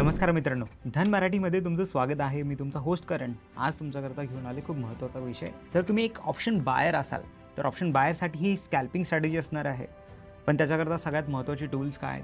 नमस्कार मित्रांनो, धन मराठीमध्ये तुमचं स्वागत आहे. मी तुमचा होस्ट करण. आज तुमच्याकरता घेऊन आले खूप महत्त्वाचा विषय. जर तुम्ही एक ऑप्शन बायर असाल तर ऑप्शन बायरसाठी ही स्कॅल्पिंग स्ट्रॅटेजी असणार आहे. पण त्याच्याकरता सगळ्यात महत्त्वाचे टूल्स काय आहेत,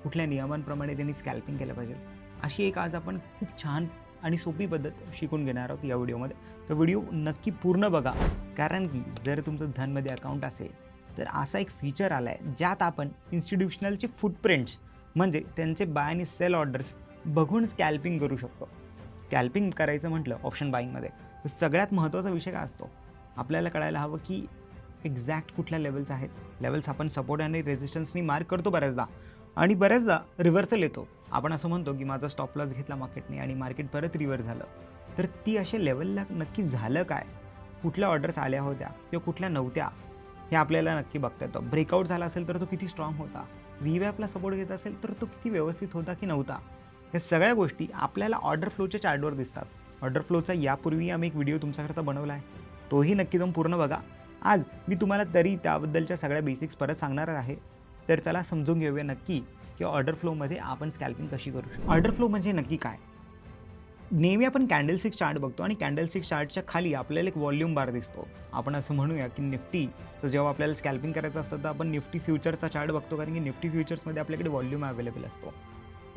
कुठल्या नियमांप्रमाणे त्यांनी स्कॅल्पिंग केलं पाहिजे, अशी एक आज आपण खूप छान आणि सोपी पद्धत शिकून घेणार आहोत या व्हिडिओमध्ये. तर व्हिडिओ नक्की पूर्ण बघा, कारण की जर तुमचं धनमध्ये अकाउंट असेल तर असा एक फीचर आला आहे ज्यात आपण इन्स्टिट्यूशनलचे फुटप्रिंट्स म्हणजे त्यांचे बाय आणि सेल ऑर्डर्स बघून स्कॅल्पिंग करू शकतो. स्कॅल्पिंग करायचं म्हटलं ऑप्शन बाईंगमध्ये तर सगळ्यात महत्त्वाचा विषय काय असतो, आपल्याला कळायला हवं की एक्झॅक्ट कुठल्या लेवल्स आहेत. लेवल्स आपण सपोर्ट आणि रेजिस्टन्सनी मार्क करतो बऱ्याचदा, आणि बऱ्याचदा रिव्हर्सल येतो. आपण असं म्हणतो की माझा स्टॉप लॉस घेतला मार्केटने आणि मार्केट परत रिव्हर्स झालं. तर ती अशा लेवलला नक्की झालं काय, कुठल्या ऑर्डर्स आल्या होत्या किंवा कुठल्या नव्हत्या, हे आपल्याला नक्की बघता येतं. ब्रेकआउट झाला असेल तर तो किती स्ट्रॉंग होता, व्हीवॅपला सपोर्ट घेत असेल तर तो किती व्यवस्थित होता की नव्हता, या सगळ्या गोष्टी आपल्याला ऑर्डर फ्लोच्या चार्टवर दिसतात. ऑर्डर फ्लोचा यापूर्वी आम्ही एक व्हिडिओ तुमच्याकरता बनवला आहे, तोही नक्की जाऊन पूर्ण बघा. आज मी तुम्हाला तरी त्याबद्दलच्या सगळ्या बेसिक्स परत सांगणार आहे. तर चला समजून घेऊया नक्की की ऑर्डर फ्लोमध्ये आपण स्कॅल्पिंग कशी करू शकतो. ऑर्डर फ्लो म्हणजे नक्की काय. नेहमी आपण कॅन्डलस्टिक चार्ट बघतो आणि कॅन्डलस्टिक चार्टच्या खाली आपल्याला एक व्हॉल्यूम बार दिसतो. आपण असं म्हणूया की निफ्टी, तर जेव्हा आपल्याला स्कॅल्पिंग करायचं असतं तर आपण निफ्टी फ्युचरचा चार्ट बघतो, कारण की निफ्टी फ्युचर्समध्ये आपल्याकडे व्हॉल्यूम अवेलेबल असतो.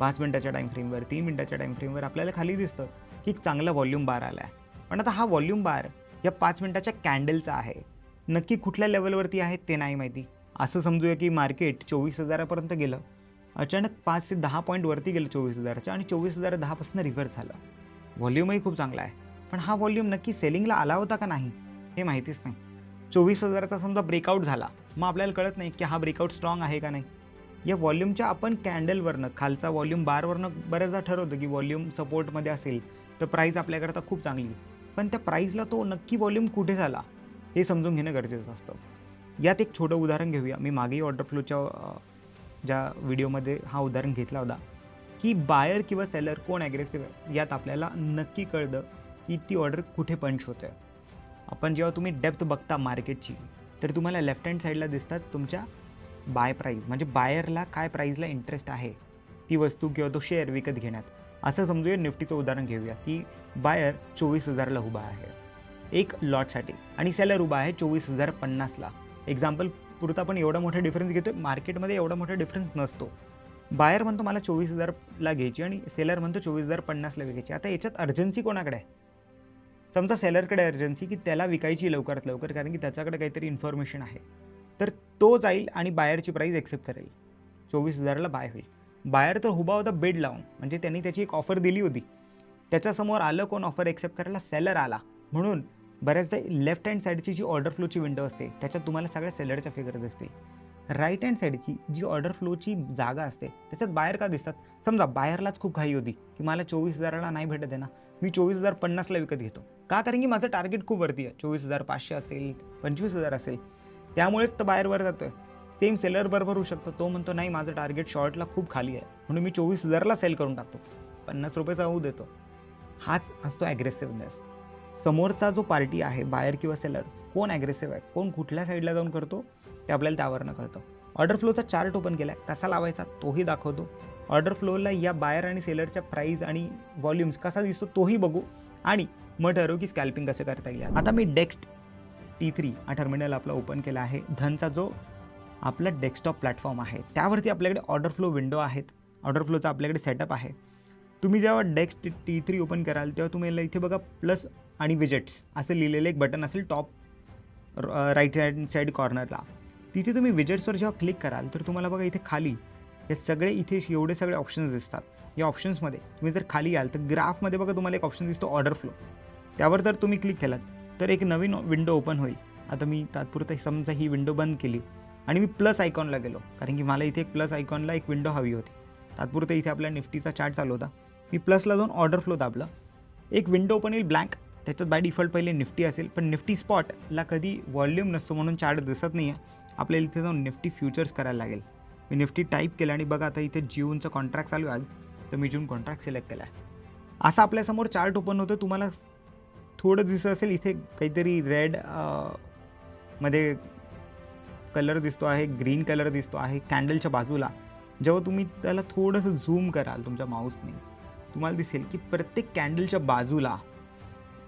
5 मिनिटाच्या टाईम फ्रेमवर, 3 मिनिटाच्या टाईम फ्रेमवर आपल्याला खाली दिसतं की एक चांगला व्हॉल्यूम बार आला आहे. पण आता हा व्हॉल्यूम बार या 5 मिनिटाच्या कॅन्डलचा आहे. नक्की कुठल्या लेवलवरती आहे ते नाही माहिती. असं समजूया की मार्केट 24,000पर्यंत गेलं, अचानक 5 ते 10 पॉईंट वरती गेलं 24,000च्या, आणि 24,010पासून रिव्हर्स झालं. व्हॉल्यूमही खूप चांगला आहे, पण हा व्हॉल्यूम नक्की सेलिंगला आला होता का नाही हे माहितीच नाही. 24,000चा समजा ब्रेकआउट झाला, मग आपल्याला कळत नाही की हा ब्रेकआउट स्ट्रॉंग आहे का नाही. या व्हॉल्यूमच्या आपण कॅन्डलवरनं, खालचा व्हॉल्यूम बारवरनं बऱ्याचदा ठरवतो की व्हॉल्यूम सपोर्टमध्ये असेल तर प्राईस आपल्याकरता खूप चांगली, पण त्या प्राईसला तो नक्की व्हॉल्यूम कुठे झाला हे समजून घेणं गरजेचं असतं. यात एक छोटं उदाहरण घेऊया. मी मागेही ऑर्डर फ्लोच्या ज्या व्हिडिओमध्ये हा उदाहरण घेतला होता की बायर किंवा सेलर कोण ॲग्रेसिव्ह आहे, यात आपल्याला नक्की कळतं की ती ऑर्डर कुठे पंच होते. आपण जेव्हा तुम्ही डेप्थ बघता मार्केटची तर तुम्हाला लेफ्ट हँड साईडला दिसतात तुमच्या बाय प्राईस, म्हणजे बायरला काय प्राईजला इंटरेस्ट आहे ती वस्तू किंवा तो शेअर विकत घेण्यात. असं समजूया, निफ्टीचं उदाहरण घेऊया की बायर 24,000ला उभा आहे एक लॉटसाठी आणि सेलर उभा आहे 24,050ला. एक्झाम्पल पुरता आपण एवढा मोठा डिफरन्स घेतो. मार्केटमध्ये एवढा मोठा डिफरन्स नसतो. बायर म्हणतो मला 24,000ला घ्यायची आणि सेलर म्हणतो 24,050ला विकायची. आता याच्यात अर्जन्सी कोणाकडे आहे? समजा सेलरकडे अर्जन्सी की त्याला विकायची लवकरात लवकर, कारण की त्याच्याकडे काहीतरी इन्फॉर्मेशन आहे. तर तो जाईल आणि बायरची प्राईस एक्सेप्ट करेल, 24,000ला बाय होईल. बायर तर उभा होता बेड लावून, म्हणजे त्यांनी त्याची एक ऑफर दिली होती. त्याच्यासमोर आलं कोण ऑफर एक्सेप्ट करायला? सेलर आला. म्हणून बऱ्याचदा लेफ्ट हँड साईडची जी ऑर्डर फ्लोची विंडो असते त्याच्यात तुम्हाला सगळ्या सेलरच्या फिगर दिसतील. राईट हँड साईडची जी ऑर्डर फ्लोची जागा असते त्याच्यात बायर का दिसतात? समजा बायरलाच खूप घाई होती की मला 24,000ला नाही भेटत आहे ना, मी 24,050ला विकत घेतो. का? कारण की माझं टार्गेट खूप वरती आहे, 24,500 असेल, 25,000 असेल, त्यामुळेच तर बायरवर जातोय. सेम सेलर बरोबर होऊ शकतो. तो म्हणतो नाही, माझं टार्गेट शॉर्टला खूप खाली आहे म्हणून मी 24,000ला सेल करून टाकतो, 50 रुपयाचा होऊ देतो. हाच असतो ॲग्रेसिव्हनेस. समोरचा जो पार्टी आहे बायर किंवा सेलर, कोण ॲग्रेसिव्ह आहे, कोण कुठल्या साईडला जाऊन करतो ते आपल्याला त्यावरनं कळतं. ऑर्डर फ्लोचा चार्ट ओपन केला आहे, कसा लावायचा तोही दाखवतो. ऑर्डर फ्लोला या बायर आणि सेलरच्या प्राईस आणि व्हॉल्यूम्स कसा दिसतो तोही बघू, आणि मग ठरवू की स्कॅल्पिंग कसं करता येईल. आता मी डेक्स्ट T3 हा टर्मिनल आपला ओपन केला आहे. धनचा जो आपला डेस्कटॉप प्लॅटफॉर्म आहे त्यावरती आपल्याकडे ऑर्डर फ्लो विंडो आहेत. ऑर्डर फ्लोचा आपल्याकडे सेटअप आहे. तुम्ही जेव्हा डेस्क T3 ओपन कराल तेव्हा तुम्हाला इथे बघा प्लस आणि विजेट्स असं लिहिलेलं एक बटन असेल टॉप राईट हँड साईड कॉर्नरला. तिथे तुम्ही विजेट्सवर जेव्हा क्लिक कराल तर तुम्हाला बघा इथे खाली हे सगळे इथे एवढे सगळे ऑप्शन्स दिसतात. या ऑप्शन्समध्ये तुम्ही जर खाली याल तर ग्राफमध्ये बघा तुम्हाला एक ऑप्शन दिसतो ऑर्डर फ्लो. त्यावर जर तुम्ही क्लिक केलात तर एक नवीन विंडो ओपन होईल. आता मी तात्पुरता समजा ही विंडो बंद केली आणि मी प्लस आयकॉनला गेलो, कारण की मला इथे एक प्लस आयकॉनला एक विंडो हवी होती. तात्पुरता इथे आपल्या निफ्टीचा चार्ट चालू होता. मी प्लसला जाऊन ऑर्डर फ्लो दाबलं, एक विंडो ओपन येईल ब्लँक. त्याच्यात बाय डिफॉल्ट पहिले निफ्टी असेल, पण निफ्टी स्पॉटला कधी व्हॉल्यूम नसतो म्हणून चार्ट दिसत नाही आहे. आपल्याला इथे जाऊन निफ्टी फ्युचर्स करायला लागेल. मी निफ्टी टाईप केलं आणि बघा आता इथे जूनचं कॉन्ट्रॅक्ट चालू आहे आज, तर मी जून कॉन्ट्रॅक्ट सिलेक्ट केला आहे. असा आपल्यासमोर चार्ट ओपन होतं. तुम्हाला थोडं दिसत असेल इथे काहीतरी रेड मध्ये कलर दिसतो आहे, ग्रीन कलर दिसतो आहे कॅन्डलच्या बाजूला. जेव्हा तुम्ही त्याला थोडंसं झूम कराल तुमच्या माऊसने, तुम्हाला दिसेल की प्रत्येक कॅन्डलच्या बाजूला,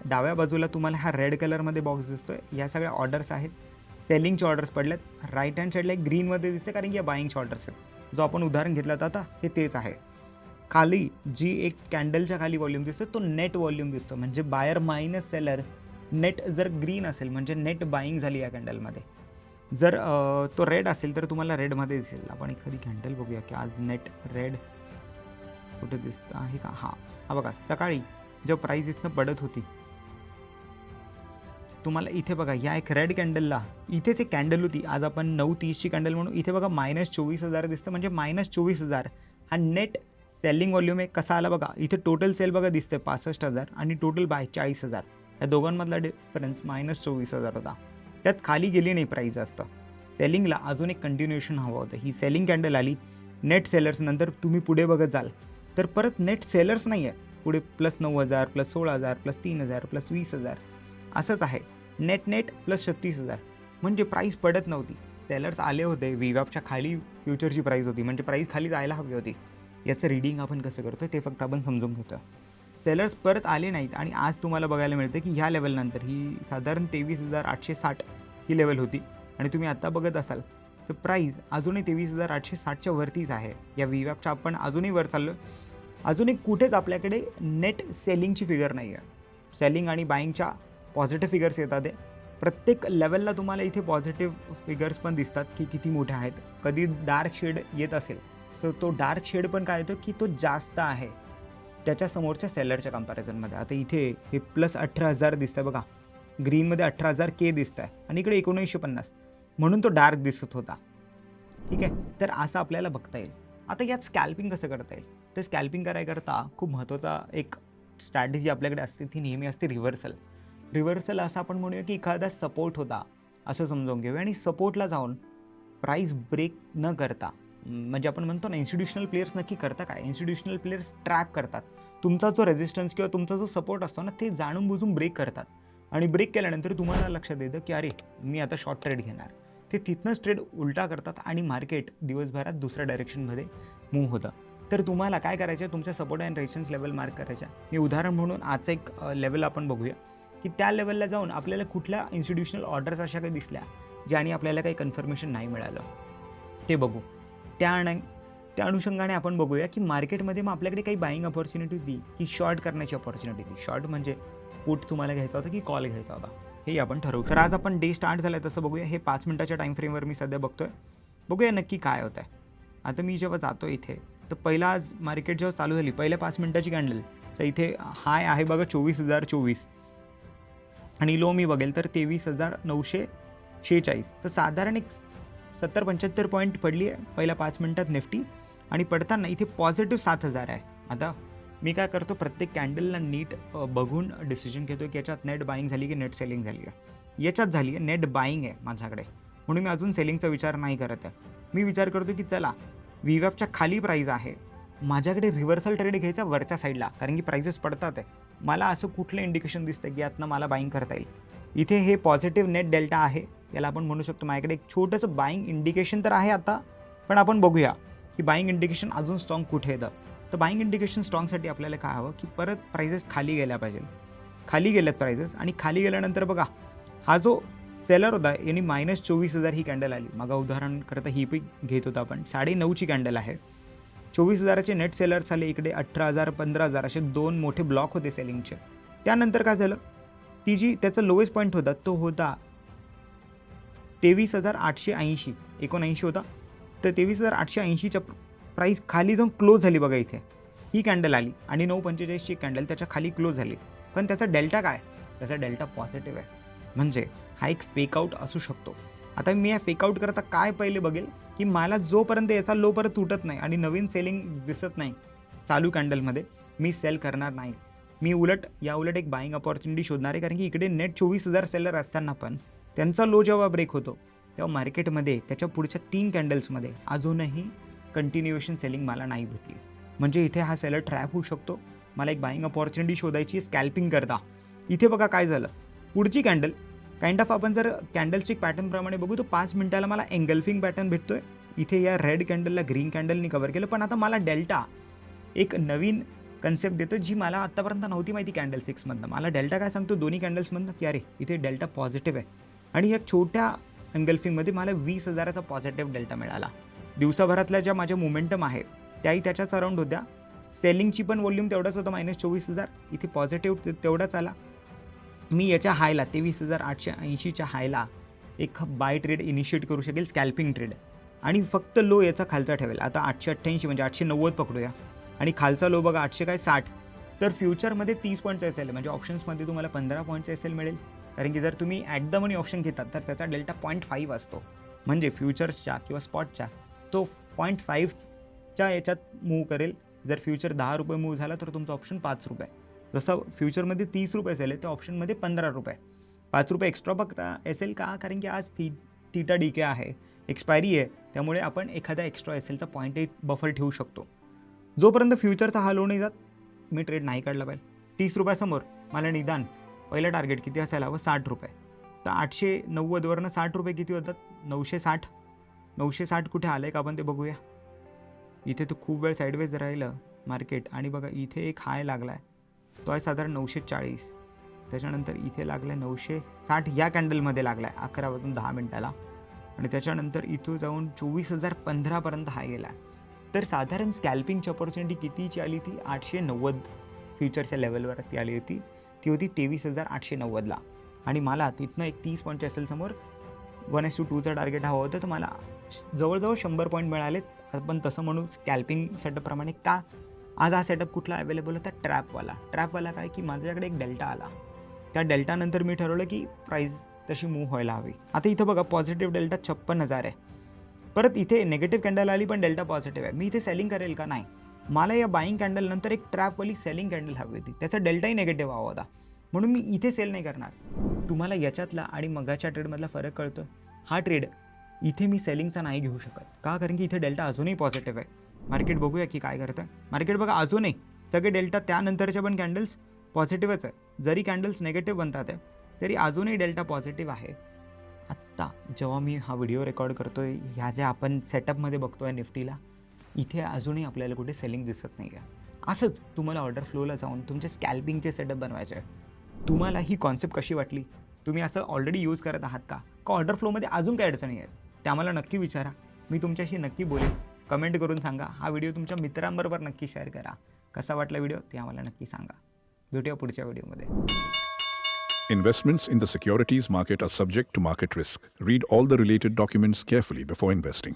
डाव्या बाजूला तुम्हाला हा रेड कलरमध्ये बॉक्स दिसतोय, या सगळ्या ऑर्डर्स आहेत, सेलिंगचे ऑर्डर्स पडल्यात. राईट हँड साईडला एक ग्रीनमध्ये दिसते कारण की या बाईंगचे ऑर्डर्स आहेत. जो आपण उदाहरण घेतलं होतं आता हे तेच आहे. खाली जी एक कॅन्डलच्या खाली व्हॉल्यूम दिसतो तो नेट व्हॉल्यूम दिसतो, म्हणजे बायर मायनस सेलर. नेट जर ग्रीन असेल म्हणजे नेट बाईंग झाली या कॅन्डलमध्ये. जर तो रेड असेल तर तुम्हाला रेडमध्ये दिसेल. आपण एखादी कॅन्डल बघूया की आज नेट रेड कुठे दिसतं आहे का. हा बघा, सकाळी जेव्हा प्राईस इथनं पडत होती तुम्हाला इथे बघा, या एक रेड कॅन्डलला इथेच एक कॅन्डल होती, आज आपण 9:30ची कॅन्डल म्हणून. इथे बघा -24,000 दिसतं, म्हणजे -24,000 हा नेट सेलिंग व्हॉल्यूम आहे. कसा आला बघा, इथे टोटल सेल बघा दिसतंय 65,000 आणि टोटल बाय 40,000. या दोघांमधला डिफरन्स -24,000 होता. त्यात खाली गेली नाही प्राईस जास्त. सेलिंगला अजून एक कंटिन्युएशन हवं होतं. ही सेलिंग कॅन्डल आली, नेट सेलर्स. नंतर तुम्ही पुढे बघत जाल तर परत नेट सेलर्स नाही आहे पुढे, +9,000 +16,000 +3,000 +20,000 असंच आहे. नेट +36,000. म्हणजे प्राईस पडत नव्हती. सेलर्स आले होते, VWAPच्या खाली फ्युचरची प्राईस होती, म्हणजे प्राईस खाली जायला हवी होती. याचं रीडिंग आपण कसं करतो ते फक्त आपण समजून घेतो. सेलर्स परत आले नाहीत आणि आज तुम्हाला बघायला मिळतं की ह्या लेवलनंतर ही साधारण 23,860 ही लेवल होती आणि तुम्ही आत्ता बघत असाल तर प्राईस अजूनही 23,860च्या वरतीच आहे. या VWAPच्या आपण अजूनही वर चाललो. अजूनही कुठेच आपल्याकडे नेट सेलिंगची फिगर नाही आहे. सेलिंग आणि बाईंगच्या पॉझिटिव्ह फिगर्स येतात आहे. प्रत्येक लेवलला तुम्हाला इथे पॉझिटिव्ह फिगर्स पण दिसतात की किती मोठे आहेत. कधी डार्क शेड येत असेल तर तो डार्क शेड पण काय येतो की तो जास्त आहे त्याच्या समोरच्या सेलरच्या कंपॅरिझनमध्ये. आता इथे हे +18,000 दिसतं बघा, ग्रीनमध्ये 18,000 दिसत आहे आणि इकडे 1950, म्हणून तो डार्क दिसत होता. ठीक आहे, तर असं आपल्याला बघता येईल. आता यात स्कॅल्पिंग कसं करता येईल, तर स्कॅल्पिंग करायकरता खूप महत्त्वाचा एक स्ट्रॅटेजी आपल्याकडे असते, ती नेहमी असते रिव्हर्सल. असं आपण म्हणूया की एखादा सपोर्ट होता असं समजून घेऊया आणि सपोर्टला जाऊन प्राईस ब्रेक न करता, म्हणजे आपण म्हणतो ना इन्स्टिट्यूशनल प्लेयर्स नक्की करता काय, इन्स्टिट्यूशनल प्लेयर्स ट्रॅप करतात. तुमचा जो रेझिस्टन्स किंवा तुमचा जो सपोर्ट असतो ना ते जाणून बुजून ब्रेक करतात आणि ब्रेक केल्यानंतर तुम्हाला लक्षात येतं की अरे मी आता शॉर्ट ट्रेड घेणार. ते तिथनंच ट्रेड उलटा करतात आणि मार्केट दिवसभरात दुसऱ्या डायरेक्शनमध्ये मूव्ह होतं. तर तुम्हाला काय करायचं आहे, तुमच्या support and resistance level mark करायच्या. मी उदाहरण म्हणून आजचं एक लेवल आपण बघूया की त्या लेवलला जाऊन आपल्याला कुठल्या इन्स्टिट्यूशनल ऑर्डर्स अशा काही दिसल्या ज्याने आपल्याला काही कन्फर्मेशन नाही मिळालं ते बघू. त्या अनुषंगाने आपण बघूया की मार्केटमध्ये मग आपल्याकडे काही बाईंग अपॉर्च्युनिटी होती की शॉर्ट करण्याची अपॉर्च्युनिटी होती. शॉर्ट म्हणजे पुट तुम्हाला घ्यायचा होता की कॉल घ्यायचा होता हे आपण ठरवू. तर आज आपण डे स्टार्ट झालं आहे तसं बघूया. हे 5 मिनिटाच्या टाईम फ्रेमवर मी सध्या बघतोय. बघूया नक्की काय होतं आहे. आता मी जेव्हा जातो इथे तर पहिला आज मार्केट जेव्हा चालू झाली पहिल्या 5 मिनिटाची कॅन्डल तर इथे हाय आहे बघा 24,024 आणि लो मी बघेल तर 23,946. तर साधारण एक 70-75 पॉईंट पडली आहे पहिल्या 5 मिनिटात निफ्टी आणि पडताना इथे पॉझिटिव्ह 7,000 आहे. आता मी काय करतो, प्रत्येक कॅन्डलला नीट बघून डिसिजन घेतो की याच्यात नेट बाईंग झाली की नेट सेलिंग झाली आहे. याच्यात झाली आहे नेट बाईंग आहे माझ्याकडे, म्हणून मी अजून सेलिंगचा विचार नाही करत आहे. मी विचार करतो की चला VWAPच्या खाली प्राईज आहे, माझ्याकडे रिव्हर्सल ट्रेड घ्यायचा वरच्या साईडला, कारण की प्राइजेस पडतात आहे. मला असं कुठलं इंडिकेशन दिसतं की यातनं मला बाईंग करता येईल. इथे हे पॉझिटिव्ह नेट डेल्टा आहे, याला आपण म्हणू शकतो. माझ्याकडे एक छोटंसं बाईंग इंडिकेशन तर आहे आता, पण आपण बघूया की बाईंग इंडिकेशन अजून स्ट्रॉंग कुठे येतं. तर बाईंग इंडिकेशन स्ट्रॉंगसाठी आपल्याला काय हवं की परत प्राइजेस खाली गेल्या पाहिजे. खाली गेल्यात प्राइजेस आणि खाली गेल्यानंतर बघा हा जो सेलर होता याने -24,000 ही कॅन्डल आली. मग उदाहरण करता ही पण घेत होता आपण, 9.5ची कॅन्डल आहे. 24,000चे नेट सेलर्स आले, इकडे 18,000 15,000 असे 2 मोठे ब्लॉक होते सेलिंगचे. त्यानंतर काय झालं, ती जी त्याचा लोएस्ट पॉईंट होता तो होता 23,880 79 होता. तर 23,880च्या प्राईस खाली जाऊन क्लोज झाली बघा. इथे ही कॅन्डल आली आणि 9.45ची कॅन्डल त्याच्या खाली क्लोज झाली, पण त्याचा डेल्टा काय, त्याचा डेल्टा पॉझिटिव्ह आहे. म्हणजे हा एक फेकआउट असू शकतो. आता मी या फेकआउट करता काय पहिले बघेल की मला जोपर्यंत याचा लो परत तुटत नाही आणि नवीन सेलिंग दिसत नाही चालू कॅन्डलमध्ये, मी सेल करणार नाही. मी उलट एक बाईंग अपॉर्च्युनिटी शोधणार आहे, कारण की इकडे नेट 24,000 सेलर असताना पण त्यांचा लो जेव्हा ब्रेक होतो तेव्हा मार्केटमध्ये त्याच्या पुढच्या 3 कॅन्डल्समध्ये अजूनही कंटिन्युएशन सेलिंग मला नाही भेटली. म्हणजे इथे हा सेलर ट्रॅप होऊ शकतो. मला एक बाईंग अपॉर्च्युनिटी शोधायची स्कॅल्पिंग करता. इथे बघा काय झालं, पुढची कॅन्डल काइंड ऑफ आपण जर कॅन्डलस्टिक पॅटर्नप्रमाणे बघू तर 5 मिनिटाला मला एंगल्फिंग पॅटर्न भेटतोय. इथे या रेड कॅन्डलला ग्रीन कॅन्डलनी कव्हर केलं. पण आता मला डेल्टा एक नवीन कन्सेप्ट देतो जी मला आत्तापर्यंत नव्हती माहिती कॅन्डल 6मधनं. मला डेल्टा काय सांगतो दोन्ही कॅन्डल्समधनं की अरे इथे डेल्टा पॉझिटिव्ह आहे. आणि या छोट्या एंगल्फिंगमध्ये मला 20,000चा पॉझिटिव्ह डेल्टा मिळाला. दिवसाभरातल्या ज्या माझ्या मोमेंटम आहे त्याही त्याच्याच अराउंड होत्या. सेलिंगची पण वॉल्यूम तेवढाच होतं -24,000. इथे पॉझिटिव्ह तेवढाच आला. मी याच्या हायला 23,880च्या हायला एक बाय ट्रेड इनिशिएट करू शकेल, स्कॅल्पिंग ट्रेड. आणि फक्त लो याचा खालचा ठेवेल. आता 888 म्हणजे 890 पकडूया. आणि खालचा लो बघा 860. तर फ्युचरमध्ये 30 पॉईंटचा एस-एल म्हणजे ऑप्शन्समध्ये तुम्हाला 15 पॉईंटचा एस-एल मिळेल. कारण की जर तुम्ही ॲट द मनी ऑप्शन घेतात तर त्याचा डेल्टा 0.5 असतो. म्हणजे फ्युचर्सच्या किंवा स्पॉटच्या तो 0.5च्या याच्यात मूव्ह करेल. जर फ्युचर ₹10 मूव्ह झाला तर तुमचा ऑप्शन ₹5. जसं फ्युचरमध्ये ₹30 असेल तर ऑप्शनमध्ये ₹15. ₹5 एक्स्ट्रा बघता असेल का? कारण की आज थीटा डीके आहे, एक्सपायरी आहे. त्यामुळे आपण एखादा एक्स्ट्रा एस-एलचा पॉईंट बफर ठेवू शकतो. जोपर्यंत फ्युचरचा हा लो नाही जात मी ट्रेड नाही काढला पाहिजे. ₹30 समोर मला निदान पहिलं टार्गेट किती असायला हवं? ₹60. तर 890वरनं ₹60 किती होतात? 960. 960 कुठे आलं आहे का आपण ते बघूया. इथे तर खूप वेळ साईडवेज राहिलं मार्केट. आणि बघा इथे एक हाय लागला आहे, तो आहे साधारण 940. त्याच्यानंतर इथे लागला आहे 960 या कॅन्डलमध्ये लागला आहे 11 वाजून 10 मिनिटाला. आणि त्याच्यानंतर इथून जाऊन 24,015पर्यंत हाय गेला आहे. तर साधारण स्कॅल्पिंगची ऑपॉर्च्युनिटी कितीची आली ती 890 फ्युचरच्या लेवलवरती आली होती. ती होती 23,890ला. आणि मला तिथनं एक 30 पॉईंटच्या असेल समोर 1:2चा टार्गेट हवा होता. तर मला जवळजवळ 100 पॉईंट मिळालेत. आपण तसं म्हणू स्कॅल्पिंग सेटअपप्रमाणे. का आज हा सेटअप कुठला अवेलेबल होता? ट्रॅपवाला काय की माझ्याकडे एक डेल्टा आला. त्या डेल्टानंतर मी ठरवलं की प्राईस तशी मूव्ह व्हायला हवी. आता इथं बघा पॉझिटिव्ह डेल्टा 56,000 आहे. परत इथे नेगेटिव्ह कॅन्डल आली पण डेल्टा पॉझिटिव्ह आहे. मी इथे सेलिंग करेल का? नाही. मला या बाईंग कॅन्डलनंतर एक ट्रॅपवाली सेलिंग कॅन्डल हवी होती. त्याचा डेल्टाही नेगेटिव्ह हवा होता. म्हणून मी इथे सेल नाही करणार. तुम्हाला याच्यातला आणि मगाच्या ट्रेडमधला फरक कळतो. हा ट्रेड इथे मी सेलिंगचा नाही घेऊ शकत. का? कारण की इथे डेल्टा अजूनही पॉझिटिव्ह आहे. मार्केट बघूया की काय करतं. मार्केट बघा अजूनही सगळे डेल्टा त्यानंतरच्या पण कॅन्डल्स पॉझिटिव्हच आहे. जरी कॅन्डल्स नेगेटिव्ह बनतात आहे तरी अजूनही डेल्टा पॉझिटिव्ह आहे. आत्ता जेव्हा मी हा व्हिडिओ रेकॉर्ड करतो आहे ह्या ज्या आपण सेटअपमध्ये बघतो आहे निफ्टीला, इथे अजूनही आपल्याला कुठे सेलिंग दिसत नाही आहे. असंच तुम्हाला ऑर्डर फ्लोला जाऊन तुमचे स्कॅल्पिंगचे सेटअप बनवायचे आहे. तुम्हाला ही कॉन्सेप्ट कशी वाटली? तुम्ही असं ऑलरेडी यूज करत आहात का ऑर्डर फ्लोमध्ये अजून काही अडचणी आहेत? ते आम्हाला नक्की विचारा. मी तुमच्याशी नक्की बोलेन. कमेंट करून सांगा. हा व्हिडिओ तुमच्या मित्रांबरोबर नक्की शेअर करा. कसा वाटला व्हिडिओ ते आम्हाला नक्की सांगा. भेटूया पुढच्या व्हिडिओमध्ये. Investments in the securities market are subject to market risk. Read all the related documents carefully before investing.